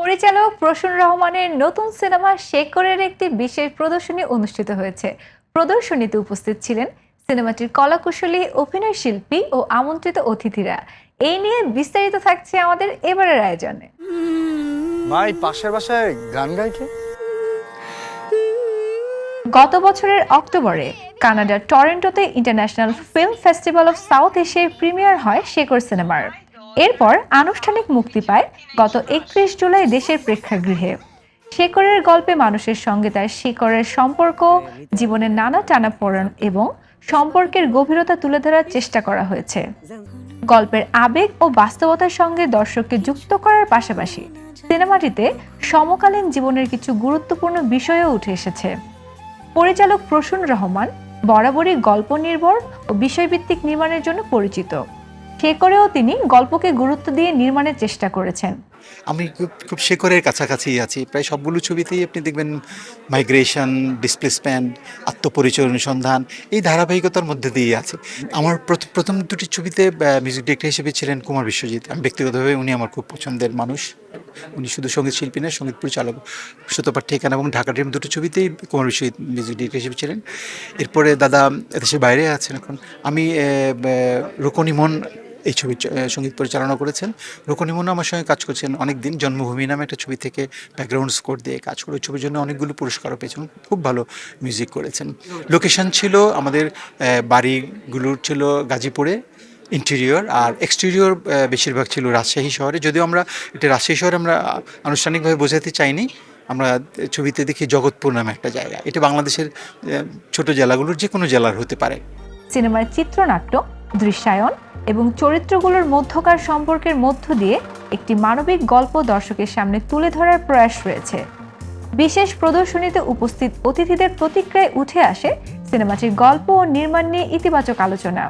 পরিচালক প্রসূন রহমানের নতুন সিনেমা শেকরের একটি বিশেষ প্রদর্শনী অনুষ্ঠিত হয়েছে। প্রদর্শনীতে উপস্থিত ছিলেন সিনেমাটির কলাকুশলী, অভিনয় শিল্পী ও আমন্ত্রিত অতিথিরা। এই নিয়ে বিস্তারিত থাকছে আমাদের এবারের আয়োজনে। ভাই পাশের বাসায় গান গায় কে? গত বছরের অক্টোবরে কানাডার টরন্টোতে International Film Festival of South এশিয়ায় প্রিমিয়ার হয় শেকর সিনেমার। এরপর আনুষ্ঠানিক মুক্তি পায় গত 31 জুলাই দেশের প্রেক্ষাগৃহে। শেকরের গল্পে মানুষের সঙ্গে তার শিকড়ের সম্পর্ক, জীবনের নানা টানাপোড়েন এবং সম্পর্কের গভীরতা তুলে ধরার চেষ্টা করা হয়েছে। গল্পের আবেগ ও বাস্তবতার সঙ্গে দর্শককে যুক্ত করার পাশাপাশি সিনেমাটিতে সমকালীন জীবনের কিছু গুরুত্বপূর্ণ বিষয়ও উঠে এসেছে। পরিচালক প্রসূন রহমান বরাবরই গল্প নির্ভর ও বিষয়ভিত্তিক নির্মাণের জন্য পরিচিত। শেকরেও তিনি গল্পকে গুরুত্ব দিয়ে নির্মাণের চেষ্টা করেছেন। আমি খুব শেকরের কাছাকাছি আছি। প্রায় সবগুলো ছবিতেই আপনি দেখবেন মাইগ্রেশন, ডিসপ্লেসমেন্ট, আত্মপরিচয় অনুসন্ধান এই ধারাবাহিকতার মধ্যে দিয়ে আছে। আমার প্রথম দুটি ছবিতে মিউজিক ডিরেক্টর হিসেবে ছিলেন কুমার বিশ্বজিৎ। আমি ব্যক্তিগতভাবে উনি আমার খুব পছন্দের মানুষ। উনি শুধু সঙ্গীত শিল্পী নয়, সঙ্গীত পরিচালক। সুতোপার ঠিকানা এবং ঢাকা ড্রিম দুটো ছবিতেই কুমার বিশ্বজিৎ মিউজিক ডিরেক্টর হিসেবে ছিলেন। এরপরে দাদা দেশের বাইরে আছেন এখন। আমি রুকনিমন এই ছবির সঙ্গীত পরিচালনা করেছেন। রুকনিমন আমার সঙ্গে কাজ করছেন অনেক দিন। জন্মভূমি নামে একটা ছবি থেকে ব্যাকগ্রাউন্ড স্কোর দিয়ে কাজ করে ওই ছবির জন্য অনেকগুলো পুরস্কারও পেয়েছেন। খুব ভালো মিউজিক করেছেন। লোকেশন ছিল আমাদের বাড়িগুলোর ছিল গাজীপুরে ইন্টেরিয়র, আর এক্সটেরিয়র বেশিরভাগ ছিল রাজশাহী শহরে। যদিও আমরা এটা রাজশাহী শহরে আমরা আনুষ্ঠানিকভাবে বোঝাতে চাইনি। আমরা ছবিতে দেখি জগৎপুর নামে একটা জায়গা। এটা বাংলাদেশের ছোট জেলাগুলোর যে কোনো জেলার হতে পারে। সিনেমার চিত্রনাট্য, দৃশ্যায়ন এবং চরিত্রগুলোর মধ্যকার সম্পর্কের মধ্য দিয়ে একটি মানবিক গল্প দর্শকের সামনে তুলে ধরার প্রয়াস রয়েছে। বিশেষ প্রদর্শনীতে উপস্থিত অতিথিদের প্রতিক্রিয়ায় উঠে আসে সিনেমাটির গল্প ও নির্মাণ নিয়ে ইতিবাচক আলোচনা।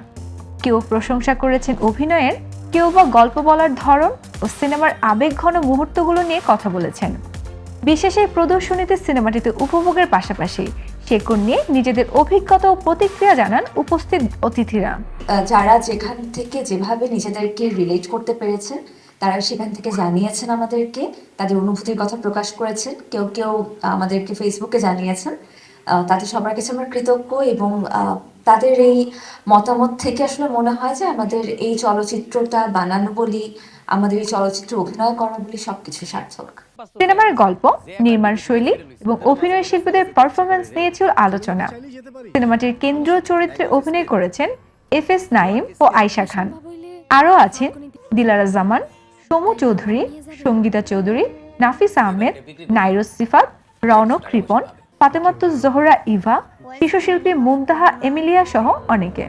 কেউ প্রশংসা করেছেন অভিনয়ের, কেউ বা গল্প বলার ধরন ও সিনেমার আবেগঘন মুহূর্তগুলো নিয়ে কথা বলেছেন। বিশেষ এই প্রদর্শনীতে সিনেমাটিতে উপভোগের পাশাপাশি শেকর নিয়ে নিজেদের অভিজ্ঞতা ও প্রতিক্রিয়া জানান উপস্থিত অতিথিরা। যারা যেখান থেকে যেভাবে নিজেদেরকে রিলেট করতে পেরেছেন তারা সেখান থেকে জানিয়েছেন আমাদেরকে, তাদের অনুভূতির কথা প্রকাশ করেছেন। কেউ কেউ আমাদেরকে ফেসবুকে জানিয়েছেন। তাদের সবার কাছে আমরা কৃতজ্ঞ এবং তাদের এই মতামত থেকে আসলে মনে হয় যে আমাদের এই চলচ্চিত্রটা বানানো বলি, আমাদের এই চলচ্চিত্রে অভিনয় করা বলি সবকিছু সার্থক। সিনেমার গল্প, নির্মাণ শৈলী এবং অভিনয় শিল্পীদের পারফরমেন্স নিয়ে ছিল আলোচনা। সিনেমাটির কেন্দ্রীয় চরিত্রে অভিনয় করেছেন এফএস নাঈম ও আয়েশা খান। আরও আছেন দিলারা জামান, সমু চৌধুরী, সঙ্গীতা চৌধুরী, নাফিস আহমেদ, নাইরুস সিফাত, রৌনক রিপন, ফাতেমাতুজ জোহরা ইভা, শিশুশিল্পী মুমতাহা এমিলিয়া সহ অনেকে।